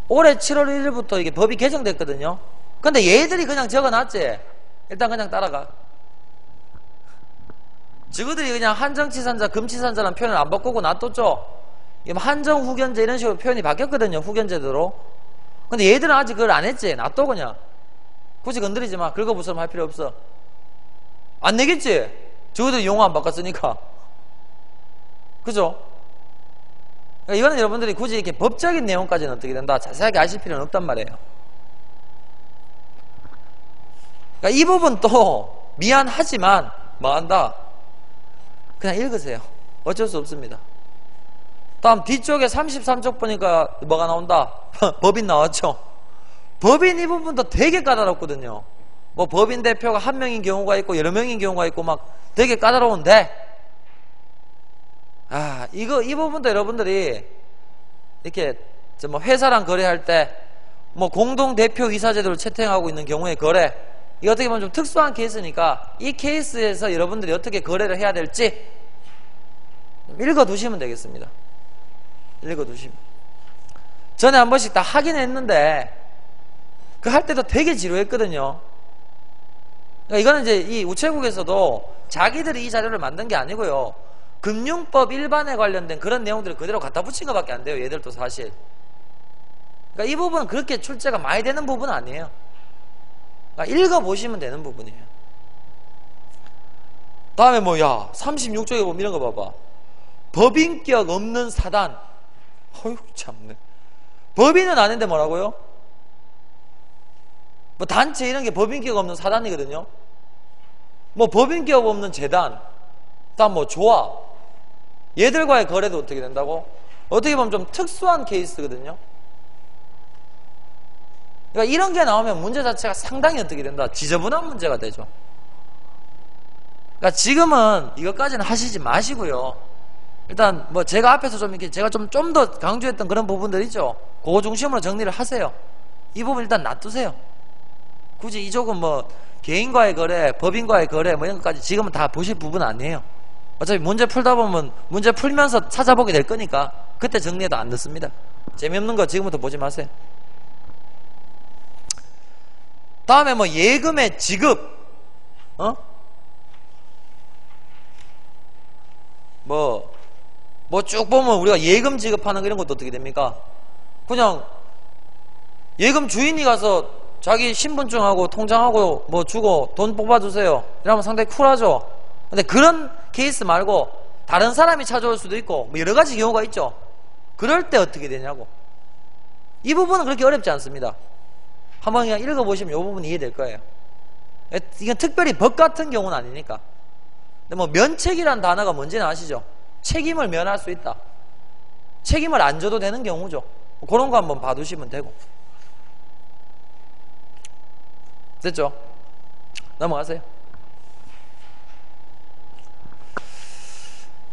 올해 7월 1일부터 이게 법이 개정됐거든요. 근데 얘들이 그냥 적어놨지. 일단 그냥 따라가. 저거들이 그냥 한정치산자, 금치산자라는 표현을 안 바꾸고 놔뒀죠. 한정, 후견제 이런 식으로 표현이 바뀌었거든요. 후견제대로. 근데 얘들은 아직 그걸 안 했지. 놔둬 그냥. 굳이 건드리지 마. 긁어부스럼 할 필요 없어. 안 내겠지? 저거들이 용어 안 바꿨으니까. 그죠? 그러니까 이거는 여러분들이 굳이 이렇게 법적인 내용까지는 어떻게 된다, 자세하게 아실 필요는 없단 말이에요. 그러니까 이 부분도 미안하지만 뭐한다? 그냥 읽으세요. 어쩔 수 없습니다. 다음 뒤쪽에 33쪽 보니까 뭐가 나온다? 법인 나왔죠? 법인 이 부분도 되게 까다롭거든요. 법인 대표가 한 명인 경우가 있고 여러 명인 경우가 있고 되게 까다로운데, 이 부분도 여러분들이 이렇게 회사랑 거래할 때 공동대표이사 제도를 채택하고 있는 경우의 거래, 이거 어떻게 보면 좀 특수한 케이스니까 이 케이스에서 여러분들이 어떻게 거래를 해야 될지 읽어두시면 되겠습니다. 읽어두시면. 전에 한 번씩 다 하긴 했는데 그 할 때도 되게 지루했거든요. 그러니까 이거는 이제 이 우체국에서도 자기들이 이 자료를 만든 게 아니고요. 금융법 일반에 관련된 그런 내용들을 그대로 갖다 붙인 것밖에 안 돼요. 얘들도 사실. 그러니까 이 부분은 그렇게 출제가 많이 되는 부분은 아니에요. 그러니까 읽어보시면 되는 부분이에요. 다음에 뭐야 36쪽에 보면 이런 거 봐봐. 법인격 없는 사단. 어휴 참네. 법인은 아닌데 뭐라고요? 뭐 단체 이런 게 법인격 없는 사단이거든요. 뭐 법인격 없는 재단, 다음 뭐 조합, 얘들과의 거래도 어떻게 된다고? 어떻게 보면 좀 특수한 케이스거든요. 그러니까 이런 게 나오면 문제 자체가 상당히 어떻게 된다? 지저분한 문제가 되죠. 그러니까 지금은 이것까지는 하시지 마시고요. 일단 뭐 제가 앞에서 좀 이렇게 제가 좀 더 강조했던 그런 부분들 있죠. 그거 중심으로 정리를 하세요. 이 부분 일단 놔두세요. 굳이 이쪽은 뭐 개인과의 거래, 법인과의 거래 뭐 이런 것까지 지금은 다 보실 부분은 아니에요. 어차피 문제 풀다 보면 문제 풀면서 찾아보게 될 거니까 그때 정리해도 안 늦습니다. 재미없는 거 지금부터 보지 마세요. 다음에 뭐 예금의 지급, 뭐 쭉 보면 우리가 예금 지급하는 이런 것도 어떻게 됩니까? 그냥 예금 주인이 가서 자기 신분증하고 통장하고 뭐 주고 돈 뽑아주세요 이러면 상당히 쿨하죠. 근데 그런 케이스 말고 다른 사람이 찾아올 수도 있고 뭐 여러 가지 경우가 있죠. 그럴 때 어떻게 되냐고. 이 부분은 그렇게 어렵지 않습니다. 한번 그냥 읽어보시면 이 부분 이해될 거예요. 이건 특별히 법 같은 경우는 아니니까. 근데 뭐 면책이란 단어가 뭔지는 아시죠? 책임을 면할 수 있다. 책임을 안 져도 되는 경우죠. 그런 거 한번 봐두시면 되고. 됐죠? 넘어가세요.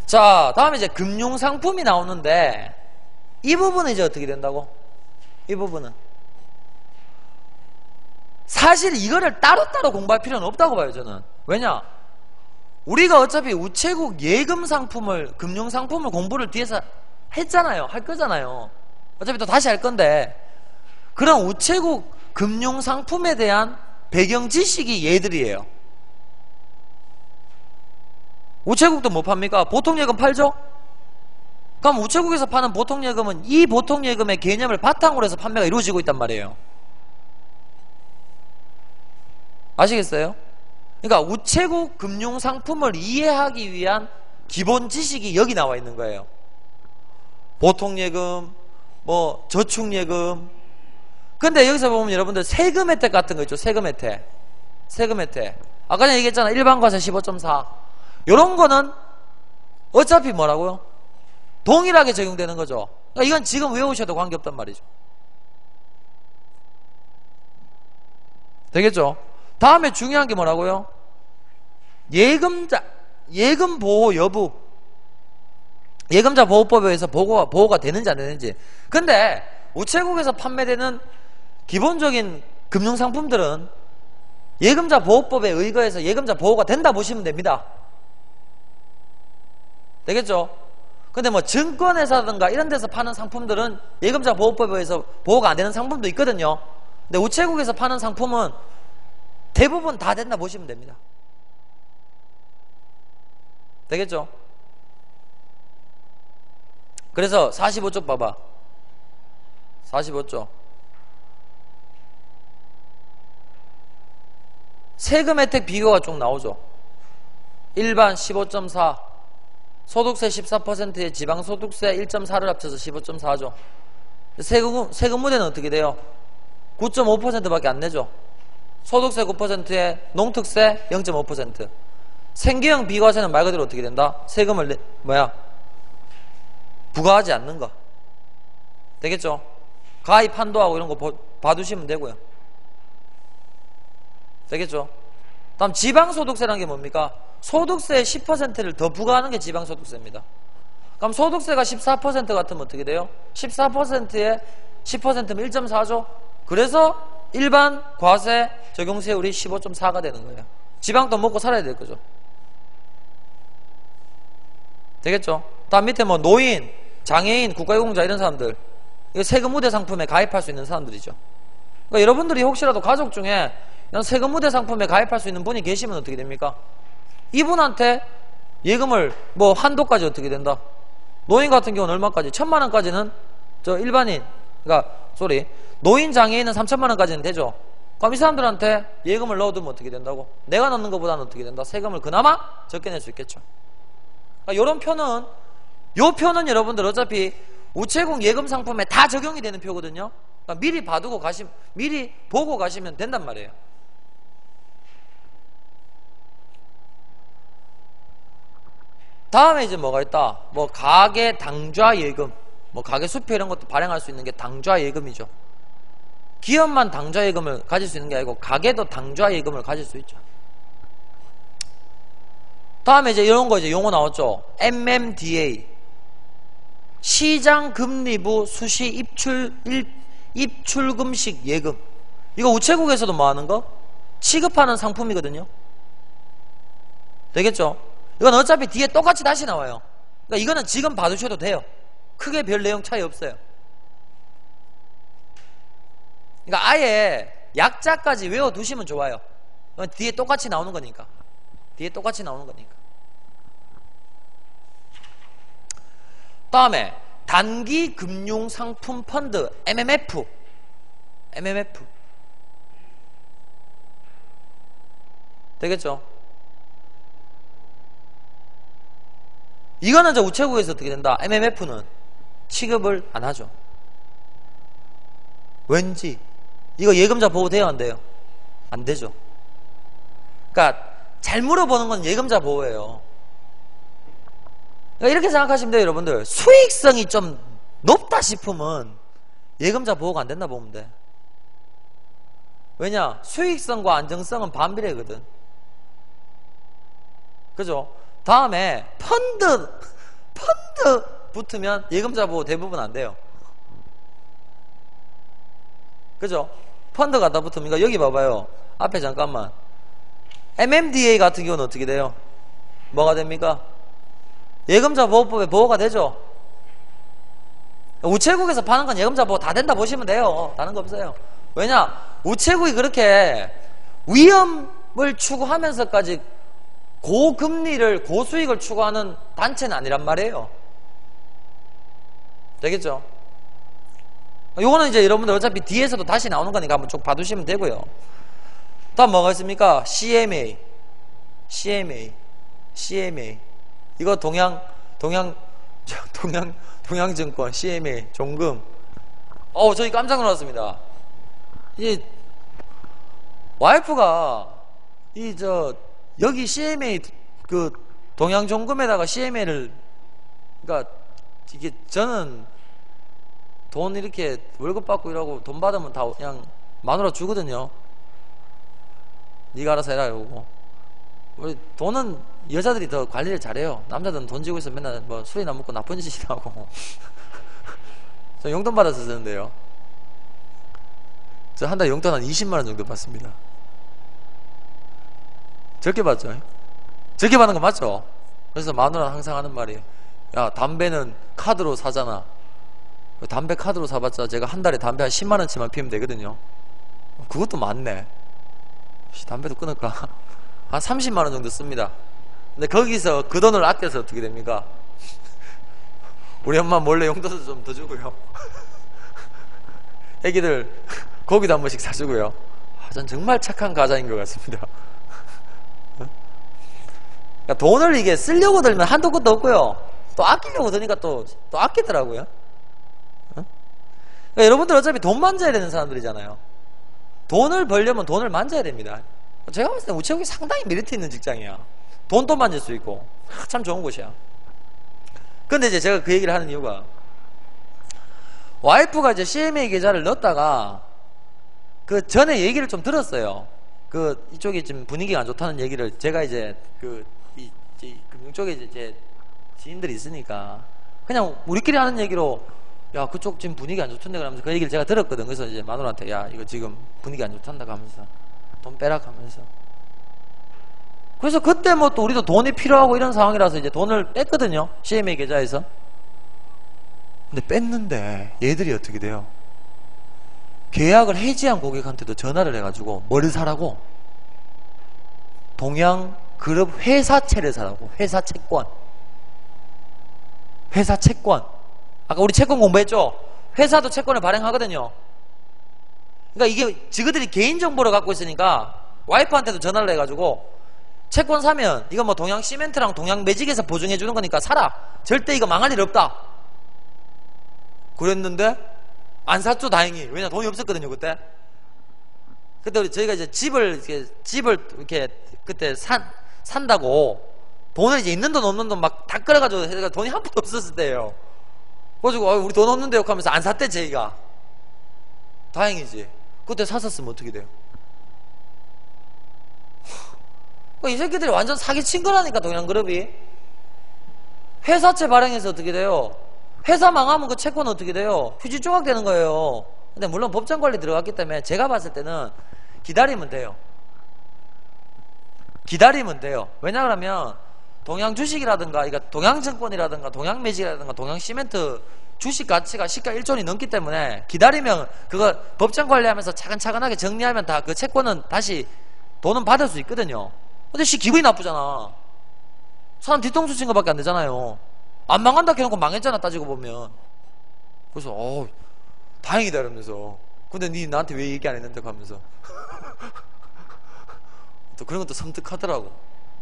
자, 다음에 이제 금융상품이 나오는데 이 부분은 이제 어떻게 된다고? 이 부분은 사실 이거를 따로따로 공부할 필요는 없다고 봐요, 저는. 왜냐? 우리가 어차피 우체국 예금상품을, 금융상품을 공부를 뒤에서 했잖아요. 할 거잖아요. 어차피 또 다시 할 건데 그런 우체국 금융상품에 대한 배경 지식이 얘들이에요. 우체국도 뭐 팝니까? 보통예금 팔죠? 그럼 우체국에서 파는 보통예금은 이 보통예금의 개념을 바탕으로 해서 판매가 이루어지고 있단 말이에요. 아시겠어요? 그러니까 우체국 금융상품을 이해하기 위한 기본 지식이 여기 나와 있는 거예요. 보통예금, 뭐 저축예금. 근데 여기서 보면 여러분들 세금 혜택 같은 거 있죠. 세금 혜택. 세금 혜택. 아까 전에 얘기했잖아. 일반과세 15.4. 요런 거는 어차피 뭐라고요? 동일하게 적용되는 거죠. 그러니까 이건 지금 외우셔도 관계없단 말이죠. 되겠죠? 다음에 중요한 게 뭐라고요? 예금 보호 여부. 예금자 보호법에 의해서 보호가 되는지 안 되는지. 근데 우체국에서 판매되는 기본적인 금융상품들은 예금자 보호법에 의거해서 예금자 보호가 된다 보시면 됩니다. 되겠죠? 근데 뭐 증권회사든가 이런 데서 파는 상품들은 예금자 보호법에 의해서 보호가 안 되는 상품도 있거든요. 근데 우체국에서 파는 상품은 대부분 다 된다 보시면 됩니다. 되겠죠? 그래서 45쪽 봐봐. 45쪽. 세금 혜택 비교가 쭉 나오죠. 일반 15.4, 소득세 14%에 지방소득세 1.4를 합쳐서 15.4죠. 세금 무대는 어떻게 돼요? 9.5%밖에 안 내죠. 소득세 9%에 농특세 0.5%. 생계형 비과세는 말 그대로 어떻게 된다? 세금을 부과하지 않는 거. 되겠죠? 가입 한도하고 이런 거 봐두시면 되고요. 되겠죠? 다음 지방소득세라는 게 뭡니까? 소득세의 10%를 더 부과하는 게 지방소득세입니다. 그럼 소득세가 14% 같으면 어떻게 돼요? 14%에 10%면 1.4죠? 그래서 일반 과세 적용세율이 15.4가 되는 거예요. 지방도 먹고 살아야 될 거죠. 되겠죠? 다음 밑에 뭐 노인, 장애인, 국가유공자 이런 사람들, 이거 세금 우대 상품에 가입할 수 있는 사람들이죠. 그러니까 여러분들이 혹시라도 가족 중에 이런 세금 우대 상품에 가입할 수 있는 분이 계시면 어떻게 됩니까? 이분한테 예금을 뭐 한도까지 어떻게 된다? 노인 같은 경우는 얼마까지? 1,000만 원까지는 저 일반인, 그러니까 노인 장애인은 3,000만 원까지는 되죠. 그럼 이 사람들한테 예금을 넣어두면 어떻게 된다고? 내가 넣는 것보다는 어떻게 된다? 세금을 그나마 적게 낼 수 있겠죠. 그러니까 요런 표는, 요 표는 여러분들 어차피 우체국 예금 상품에 다 적용이 되는 표거든요. 그러니까 미리 보고 가시면 된단 말이에요. 다음에 이제 뭐가 있다? 뭐 가계 당좌 예금, 뭐 가계 수표 이런 것도 발행할 수 있는 게 당좌 예금이죠. 기업만 당좌 예금을 가질 수 있는 게 아니고 가계도 당좌 예금을 가질 수 있죠. 다음에 이제 이런 거 이제 용어 나왔죠. MMDA, 시장금리부 수시 입출금식 예금. 이거 우체국에서도 뭐 하는 거? 취급하는 상품이거든요. 되겠죠? 이건 어차피 뒤에 똑같이 다시 나와요. 그러니까 이거는 지금 봐두셔도 돼요. 크게 별 내용 차이 없어요. 그러니까 아예 약자까지 외워두시면 좋아요. 뒤에 똑같이 나오는 거니까. 뒤에 똑같이 나오는 거니까. 다음에 단기금융상품펀드 MMF. 되겠죠? 이거는 저 우체국에서 어떻게 된다? MMF는 취급을 안 하죠. 왠지 이거 예금자 보호 돼요, 안 돼요? 안 되죠. 그러니까 잘 물어보는 건 예금자 보호예요. 그러니까 이렇게 생각하시면 돼요, 여러분들. 수익성이 좀 높다 싶으면 예금자 보호가 안 된다 보면 돼. 왜냐? 수익성과 안정성은 반비례거든. 그죠? 다음에 펀드 붙으면 예금자 보호 대부분 안 돼요. 그죠? 펀드 갖다 붙으면, 그러니까 여기 봐봐요. 앞에 잠깐만. MMDA 같은 경우는 어떻게 돼요? 뭐가 됩니까? 예금자 보호법에 보호가 되죠? 우체국에서 파는 건 예금자 보호 다 된다 보시면 돼요. 다른 거 없어요. 왜냐? 우체국이 그렇게 위험을 추구하면서까지 고금리를, 고수익을 추구하는 단체는 아니란 말이에요. 되겠죠? 요거는 이제 여러분들 어차피 뒤에서도 다시 나오는 거니까 한번 쭉 봐두시면 되고요. 다음 뭐가 있습니까? CMA. 이거 동양증권 CMA 종금. 저희 깜짝 놀랐습니다. 이 와이프가 여기 CMA 그 동양종금에다가 CMA를, 그러니까 이게 저는 돈 이렇게 월급 받고 일하고 돈 받으면 다 그냥 마누라 주거든요. 네가 알아서 해라 이러고. 우리 돈은 여자들이 더 관리를 잘해요. 남자들은 돈 지고 있어 맨날 뭐 술이나 먹고 나쁜 짓이나 하고. 저 용돈 받아서 쓰는데요. 저 한 달 용돈 한 20만원 정도 받습니다. 적게 받죠. 적게 받는 거 맞죠? 그래서 마누라는 항상 하는 말이, 야, 담배는 카드로 사잖아. 담배 카드로 사봤자 제가 한 달에 담배 한 10만원치만 피우면 되거든요. 그것도 많네. 담배도 끊을까? 한 30만원 정도 씁니다. 근데 거기서 그 돈을 아껴서 어떻게 됩니까? 우리 엄마 몰래 용돈도 좀 더 주고요. 애기들 고기도 한 번씩 사주고요. 전 정말 착한 가장인 것 같습니다. 그러니까 돈을 이게 쓰려고 들면 한도 끝도 없고요. 또 아끼려고 드니까 또 아끼더라고요. 그러니까 여러분들 어차피 돈 만져야 되는 사람들이잖아요. 돈을 벌려면 돈을 만져야 됩니다. 제가 봤을 때 우체국이 상당히 메리트 있는 직장이야. 돈도 만질 수 있고 참 좋은 곳이야. 근데 이제 제가 그 얘기를 하는 이유가, 와이프가 이제 CMA 계좌를 넣었다가 그 전에 얘기를 좀 들었어요. 그 이쪽이 지금 분위기가 안 좋다는 얘기를 제가 이제 금융 쪽에 이제 지인들이 있으니까 그냥 우리끼리 하는 얘기로, 야, 그쪽 지금 분위기 안 좋던데 그러면서 그 얘기를 제가 들었거든. 그래서 이제 마누라한테, 야, 이거 지금 분위기 안 좋단다 하면서 돈 빼라 하면서. 그래서 그때 뭐 또 우리도 돈이 필요하고 이런 상황이라서 이제 돈을 뺐거든요. CMA 계좌에서. 근데 뺐는데 얘들이 어떻게 돼요? 계약을 해지한 고객한테도 전화를 해가지고 뭘 사라고? 그룹 회사채를 사라고. 회사 채권. 회사 채권. 아까 우리 채권 공부했죠? 회사도 채권을 발행하거든요. 그러니까 이게 지그들이 개인정보를 갖고 있으니까 와이프한테도 전화를 해가지고 채권 사면 이거 뭐 동양 시멘트랑 동양 매직에서 보증해 주는 거니까 사라. 절대 이거 망할 일 없다. 그랬는데 안 샀죠, 다행히. 왜냐 돈이 없었거든요, 그때. 그때 우리 저희가 이제 집을 이렇게 그때 산다고 돈을 이제 있는 돈 없는 돈 막 다 끌어가지고 돈이 한 푼도 없었을 때예요. 그래가지고 우리 돈 없는데요 하면서 안 샀대 저희가. 다행이지. 그때 샀었으면 어떻게 돼요? 이 새끼들이 완전 사기친 거라니까. 동양그룹이 회사채 발행해서 어떻게 돼요? 회사 망하면 그 채권 어떻게 돼요? 휴지 조각 되는 거예요. 근데 물론 법정관리 들어갔기 때문에 제가 봤을 때는 기다리면 돼요. 기다리면 돼요. 왜냐 그러면 동양주식이라든가 그러니까 동양증권이라든가 동양매직이라든가 동양시멘트 주식 가치가 시가 1조 원이 넘기 때문에 기다리면 그거 법정관리하면서 차근차근하게 정리하면 다 그 채권은 다시 돈은 받을 수 있거든요. 근데 기분이 나쁘잖아. 사람 뒤통수 친 거밖에 안 되잖아요. 안 망한다 해놓고 망했잖아, 따지고 보면. 그래서 다행이다 이러면서. 근데 니 나한테 왜 얘기 안 했는데 하면서 또 그런 것도 섬뜩하더라고.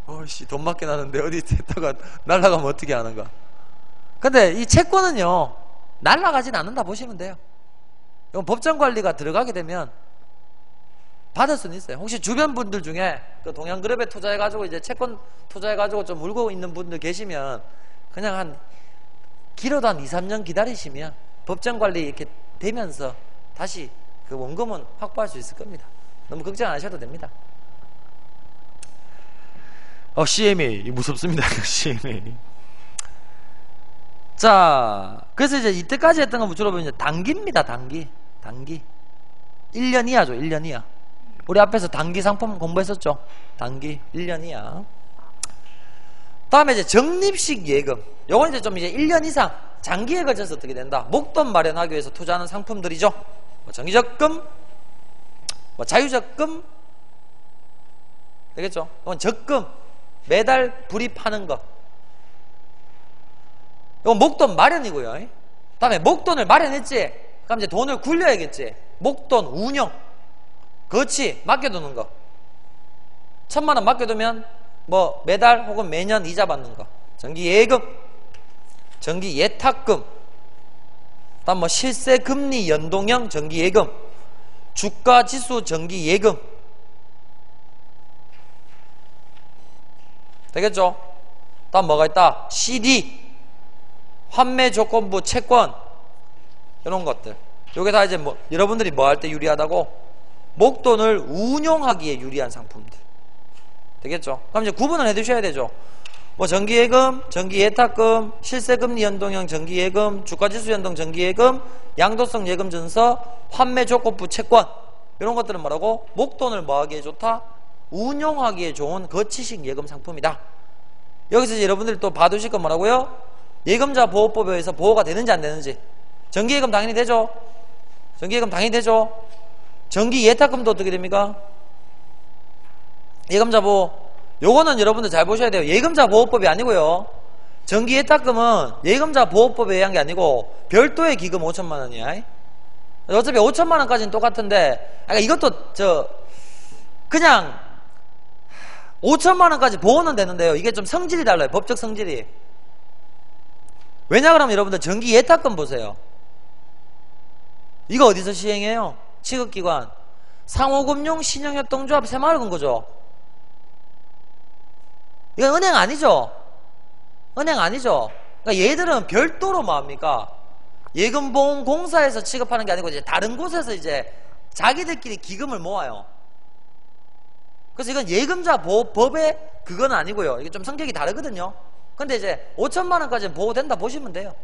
어이씨 돈 맞게 나는데 어디 했다가 날아가면 어떻게 하는가. 근데 이 채권은요 날아가진 않는다 보시면 돼요. 이건 법정관리가 들어가게 되면 받을 수는 있어요. 혹시 주변 분들 중에 그 동양그룹에 투자해가지고 이제 채권 투자해가지고 좀 울고 있는 분들 계시면 그냥 길어도 한 2, 3년 기다리시면 법정관리 이렇게 되면서 다시 그 원금은 확보할 수 있을 겁니다. 너무 걱정 안 하셔도 됩니다. CMA 무섭습니다. CMA. 자, 그래서 이제 이때까지 했던 건 주로 이제 단기입니다. 단기. 1년 이하죠. 1년 이하. 우리 앞에서 단기 상품 공부했었죠. 단기 1년 이하. 다음에 이제 적립식 예금. 요건 이제 좀 이제 1년 이상 장기에 걸쳐서 어떻게 된다. 목돈 마련하기 위해서 투자하는 상품들이죠. 뭐 정기적금, 뭐 자유적금, 되겠죠? 이건 적금, 매달 불입하는 거. 이건 목돈 마련이고요. 다음에 목돈을 마련했지. 그럼 이제 돈을 굴려야겠지. 목돈 운용. 그렇지. 맡겨두는 거. 1,000만 원 맡겨두면 뭐 매달 혹은 매년 이자 받는 거. 정기예금, 정기예탁금, 다음 뭐 실세금리 연동형 정기예금, 주가지수 정기예금. 되겠죠? 다음 뭐가 있다? CD, 환매조건부 채권, 이런 것들. 요게 다 이제 뭐 여러분들이 뭐 할 때 유리하다고? 목돈을 운용하기에 유리한 상품들. 되겠죠? 그럼 이제 구분을 해 두셔야 되죠. 뭐 정기예금, 정기예탁금, 실세금리 연동형 정기예금, 주가지수 연동 정기예금, 양도성 예금증서, 환매조건부 채권. 이런 것들은 뭐라고? 목돈을 뭐하기에 좋다? 운용하기에 좋은 거치식 예금 상품이다. 여기서 이제 여러분들이 또 봐두실 건 뭐라고요? 예금자 보호법에 의해서 보호가 되는지 안 되는지. 정기예금 당연히 되죠. 정기예금 당연히 되죠. 정기예탁금도 어떻게 됩니까? 예금자 보호. 요거는 여러분들 잘 보셔야 돼요. 예금자 보호법이 아니고요. 정기예탁금은 예금자 보호법에 의한 게 아니고 별도의 기금 5천만 원이야. 어차피 5천만 원까지는 똑같은데, 이것도 그냥 5천만 원까지 보호는 되는데요. 이게 좀 성질이 달라요. 법적 성질이. 왜냐 그러면 여러분들 정기예탁금 보세요. 이거 어디서 시행해요? 취급기관. 상호금융 신용협동조합 새마을금고죠. 이건 은행 아니죠? 은행 아니죠? 그러니까 얘들은 별도로 뭐합니까? 예금보험공사에서 취급하는 게 아니고 이제 다른 곳에서 이제 자기들끼리 기금을 모아요. 그래서 이건 예금자 보호법의 그건 아니고요. 이게 좀 성격이 다르거든요. 근데 이제 5천만 원까지는 보호된다 보시면 돼요.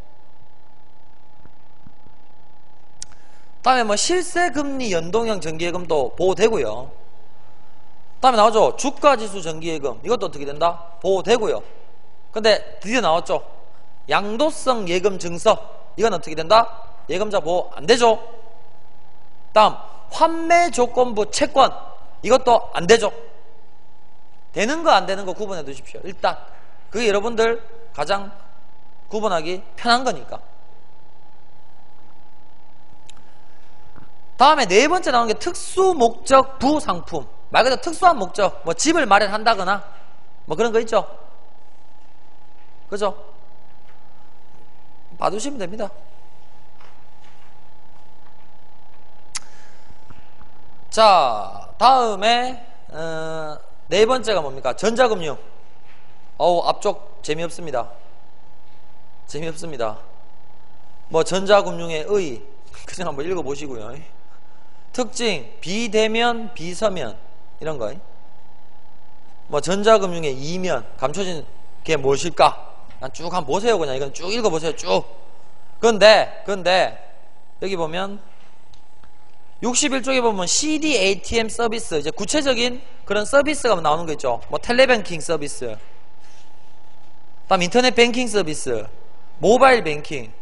다음에 뭐 실세금리 연동형 정기예금도 보호되고요. 다음에 나오죠. 주가지수 정기예금. 이것도 어떻게 된다? 보호되고요. 근데 드디어 나왔죠. 양도성 예금 증서. 이건 어떻게 된다? 예금자 보호 안 되죠. 다음 환매조건부 채권. 이것도 안 되죠. 되는 거 안 되는 거 구분해 두십시오. 일단 그게 여러분들 가장 구분하기 편한 거니까. 다음에 네 번째 나오는 게 특수 목적 부상품. 말 그대로 특수한 목적, 뭐 집을 마련한다거나 뭐 그런 거 있죠. 그죠? 봐두시면 됩니다. 자, 다음에 네 번째가 뭡니까? 전자금융. 앞쪽 재미없습니다. 재미없습니다. 뭐 전자금융의 의 그냥 한번 읽어보시고요. 특징, 비대면, 비서면 이런 거. 뭐 전자금융의 이면, 감춰진 게 무엇일까? 쭉 한번 보세요. 그냥 이건 쭉 읽어보세요. 쭉. 근데 여기 보면 61쪽에 보면 CD ATM 서비스, 이제 구체적인 그런 서비스가 나오는 거 있죠. 뭐 텔레뱅킹 서비스, 다음 인터넷 뱅킹 서비스, 모바일 뱅킹,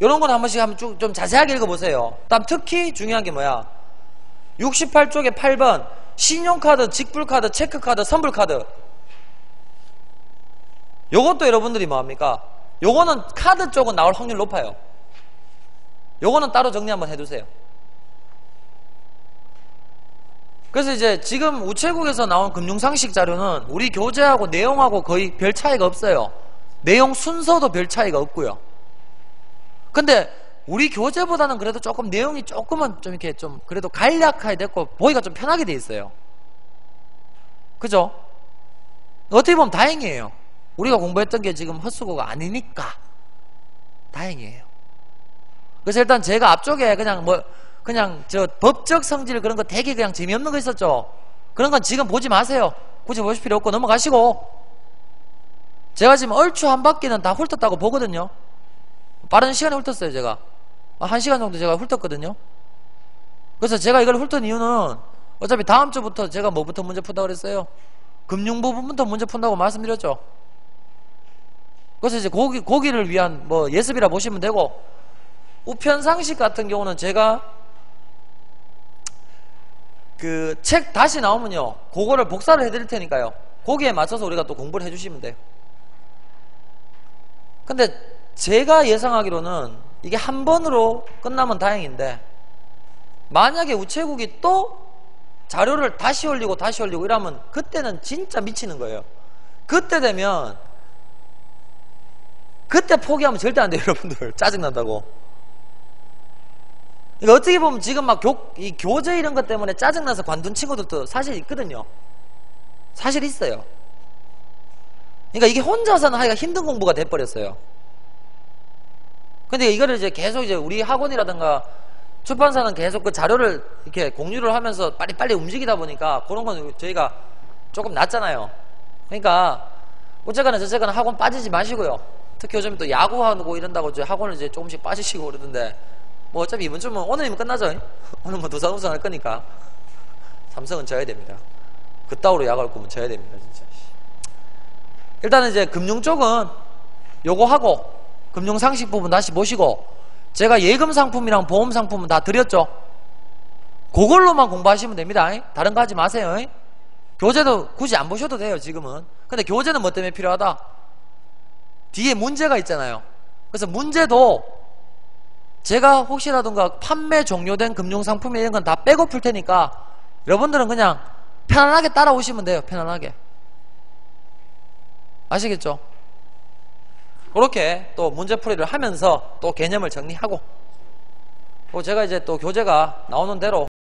이런 건 한 번씩 한번 쭉 좀 자세하게 읽어보세요. 다음 특히 중요한 게 뭐야? 68쪽에 8번 신용카드, 직불카드, 체크카드, 선불카드. 요것도 여러분들이 뭐합니까? 요거는 카드 쪽은 나올 확률 높아요. 요거는 따로 정리 한번 해두세요. 그래서 이제 지금 우체국에서 나온 금융상식 자료는 우리 교재하고 내용하고 거의 별 차이가 없어요. 내용 순서도 별 차이가 없고요. 근데 우리 교재보다는 그래도 조금 내용이 조금은 좀 이렇게 좀 그래도 간략하게 됐고 보기가 좀 편하게 돼 있어요. 그죠? 어떻게 보면 다행이에요. 우리가 공부했던 게 지금 헛수고가 아니니까 다행이에요. 그래서 일단 제가 앞쪽에 그냥 저 법적 성질 그런 거 되게 그냥 재미없는 거 있었죠. 그런 건 지금 보지 마세요. 굳이 보실 필요 없고 넘어가시고, 제가 지금 얼추 한 바퀴는 다 훑었다고 보거든요. 빠른 시간에 훑었어요. 제가 1시간 정도 제가 훑었거든요. 그래서 제가 이걸 훑은 이유는 어차피 다음 주부터 제가 뭐부터 문제 푼다고 그랬어요? 금융 부분부터 문제 푼다고 말씀드렸죠. 그래서 이제 거기를 위한 뭐 예습이라 보시면 되고, 우편상식 같은 경우는 제가 그 책 다시 나오면요 그거를 복사를 해드릴 테니까요, 거기에 맞춰서 우리가 또 공부를 해주시면 돼요. 근데 제가 예상하기로는 이게 한 번으로 끝나면 다행인데, 만약에 우체국이 또 자료를 다시 올리고 이러면 그때는 진짜 미치는 거예요. 그때 되면 그때 포기하면 절대 안 돼요. 여러분들 짜증난다고. 그러니까 어떻게 보면 지금 막 이 교재 이런 것 때문에 짜증나서 관둔 친구들도 사실 있거든요. 사실 있어요. 그러니까 이게 혼자서는 하기가 힘든 공부가 돼버렸어요. 근데 이거를 이제 계속 이제 우리 학원이라든가 출판사는 계속 그 자료를 이렇게 공유를 하면서 빨리빨리 움직이다 보니까 그런 건 저희가 조금 낫잖아요. 그러니까 어쨌거나 저쨌거나 학원 빠지지 마시고요. 특히 요즘 또 야구하고 이런다고 이제 학원을 이제 조금씩 빠지시고 그러던데, 뭐 어차피 이번 주면 오늘이면 끝나죠. 오늘 뭐 두산 우승 할 거니까 삼성은 져야 됩니다. 그따위로 야구할 거면 져야 됩니다. 진짜. 일단은 이제 금융 쪽은 요거 하고 금융상식 부분 다시 보시고, 제가 예금 상품이랑 보험 상품은 다 드렸죠. 그걸로만 공부하시면 됩니다. 다른 거 하지 마세요. 교재도 굳이 안 보셔도 돼요. 지금은. 근데 교재는 뭐 때문에 필요하다? 뒤에 문제가 있잖아요. 그래서 문제도 제가 혹시라든가 판매 종료된 금융상품 이런 건 다 빼고 풀 테니까 여러분들은 그냥 편안하게 따라오시면 돼요. 편안하게. 아시겠죠? 그렇게 또 문제풀이를 하면서 또 개념을 정리하고, 또 제가 이제 또 교재가 나오는 대로